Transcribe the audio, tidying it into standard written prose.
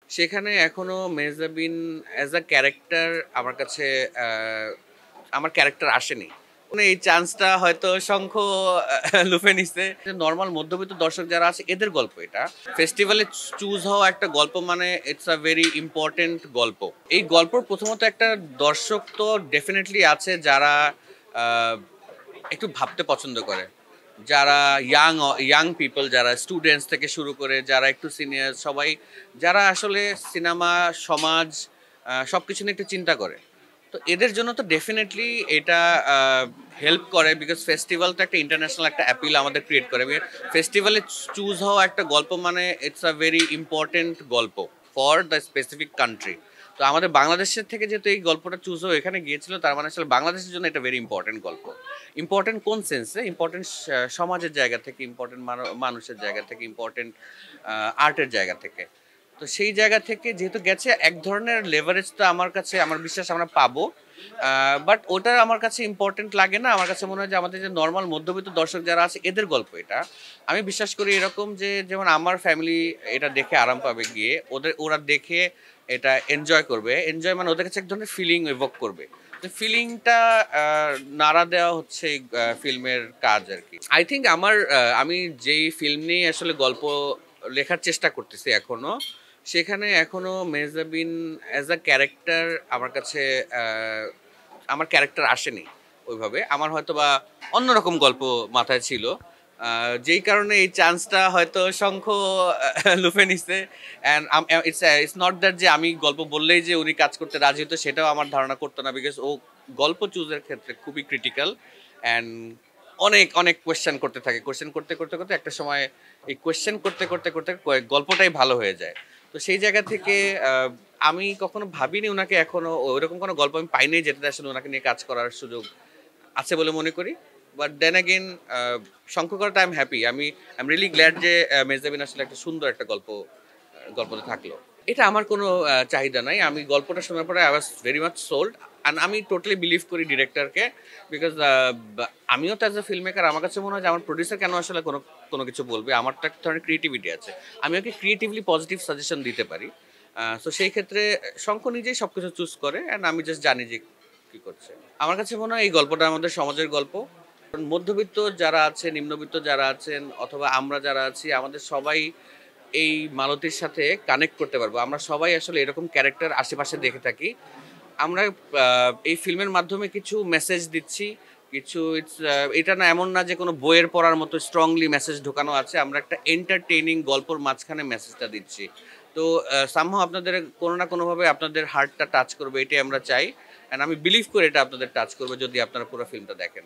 সেখানে এখনো Mehjabin as a character আমার কাছে আমার ক্যারেক্টার আসেনি। মানে এই চান্সটা হয়তো শঙ্খ লুফে নিছে। নরমাল মধ্যবিত্ত দর্শক যারা আছে এদের গল্প এটা। ফেস্টিভ্যালে চুজ হওয়া একটা গল্প মানে ইটস আ ভেরি ইম্পোর্টেন্ট গল্প। এই গল্পর প্রথমত একটা দর্শক তো ডেফিনিটলি আছে যারা আ একটু ভাবতে পছন্দ করে। যারা ইয়াং পিপল যারা স্টুডেন্টস থেকে শুরু করে যারা একটু সিনিয়র সবাই যারা আসলে সিনেমা, সমাজ সবকিছু নিয়ে একটু চিন্তা করে। তো এদের জন্য তো ডেফিনিটলি এটা হেল্প করে বিকজ ফেস্টিভ্যাল তো একটা ইন্টারন্যাশনাল একটা অ্যাপিল আমাদের ক্রিয়েট করে। ফেস্টিভ্যালে চুজ হওয়া একটা গল্প মানে ইটস আ ভেরি ইম্পর্টেন্ট গল্প ফর দ্য স্পেসিফিক কান্ট্রি। তো আমাদের বাংলাদেশের থেকে যেহেতু এই গল্পটা চুজ হয়ে এখানে গিয়েছিল তার মানে আসলে বাংলাদেশের জন্য এটা ভেরি ইম্পর্টেন্ট গল্প। ইম্পর্টেন্ট কোন সেন্সে? ইম্পর্টেন্ট সমাজের জায়গা থেকে, ইম্পর্টেন্ট মানুষের জায়গা থেকে, ইম্পর্টেন্ট আর্টের জায়গা থেকে। তো সেই জায়গা থেকে যেহেতু গেছে এক ধরনের লেভারেজ তো আমার কাছে আমার বিশ্বাস আমরা পাবো। বাট ওটা আমার কাছে ইম্পর্টেন্ট লাগে না। আমার কাছে মনে হয় যে আমাদের যে নর্মাল মধ্যবিত্ত দর্শক যারা আছে এদের গল্প এটা। আমি বিশ্বাস করি এরকম যে যেমন আমার ফ্যামিলি এটা দেখে আরাম পাবে গিয়ে, ওরা দেখে এটা এনজয় করবে। এনজয় মানে ওদের কাছে এক ধরনের ফিলিং এভোক করবে। তো ফিলিংটা নাড়া দেওয়া হচ্ছে এই ফিল্মের কাজ আরকি। আই থিংক আমি যেই ফিল্ম নিয়ে আসলে গল্প লেখার চেষ্টা করতেছি এখনো, সেখানে এখনো মেহজাবিন অ্যাজ আ ক্যারেক্টার আমার কাছে আমার ক্যারেক্টার আসেনি ওইভাবে। আমার হয়তোবা অন্যরকম গল্প মাথায় ছিল। যেই কারণে এই চান্সটা হয়তো শঙ্খ লুফে নিছে। অ্যান্ড ইটস নট দ্যাট যে আমি গল্প বললেই যে উনি কাজ করতে রাজি হতো সেটাও আমার ধারণা করতো না। বিকজ ও গল্প চুজের ক্ষেত্রে খুবই ক্রিটিক্যাল অ্যান্ড অনেক কোয়েশ্চেন করতে থাকে। কোয়েশ্চেন করতে একটা সময় এই কোয়েশ্চেন করতে গল্পটাই ভালো হয়ে যায়। তো সেই জায়গা থেকে আমি কখনো ভাবিনি উনাকে এখনো ওইরকম কোনো গল্প আমি পাইনি যেটাতে আসলে ওনাকে নিয়ে কাজ করার সুযোগ আছে বলে মনে করি। বাট দেন এগেইন শঙ্খ করাটা I am happy. I am really glad যে মেহজাবিন আসলে একটা সুন্দর একটা গল্পতে থাকলো। এটা আমার কোনো চাহিদা নাই। আমি গল্পটা শোনার পরে I was very much sold. And আমি টোটালি বিলিভ করি ডিরেক্টরকে। বিকজ আমিও তো অ্যাজ এ ফিল্ম মেকার আমার কাছে মনে হয় যে আমার প্রডিউসার কেন আসলে কোনো কিছু বলবে। আমার তো এক ধরনের ক্রিয়েটিভিটি আছে। আমি ওকে ক্রিয়েটিভলি পজিটিভ সাজেশন দিতে পারি। সো সেই ক্ষেত্রে শঙ্খ নিজেই সবকিছু চুজ করে অ্যান্ড আমি জাস্ট জানি যে কি করছে। আমার কাছে মনে হয় এই গল্পটা আমাদের সমাজের গল্প। মধ্যবিত্ত যারা আছে, নিম্নবিত্ত যারা আছেন অথবা আমরা যারা আছি আমাদের সবাই এই মালতীর সাথে কানেক্ট করতে পারবো। আমরা সবাই আসলে এরকম ক্যারেক্টার আশেপাশে দেখে থাকি। আমরা এই ফিল্মের মাধ্যমে কিছু মেসেজ দিচ্ছি। কিছু এটা না এমন না যে কোনো বইয়ের পড়ার মতো স্ট্রংলি মেসেজ ঢোকানো আছে। আমরা একটা এন্টারটেইনিং গল্পর মাঝখানে মেসেজটা দিচ্ছি। তো সামহাউ আপনাদের কোনো না কোনোভাবে আপনাদের হার্টটা টাচ করবে এটাই আমরা চাই। অ্যান্ড আমি বিলিভ করি এটা আপনাদের টাচ করবে যদি আপনারা পুরো ফিল্মটা দেখেন।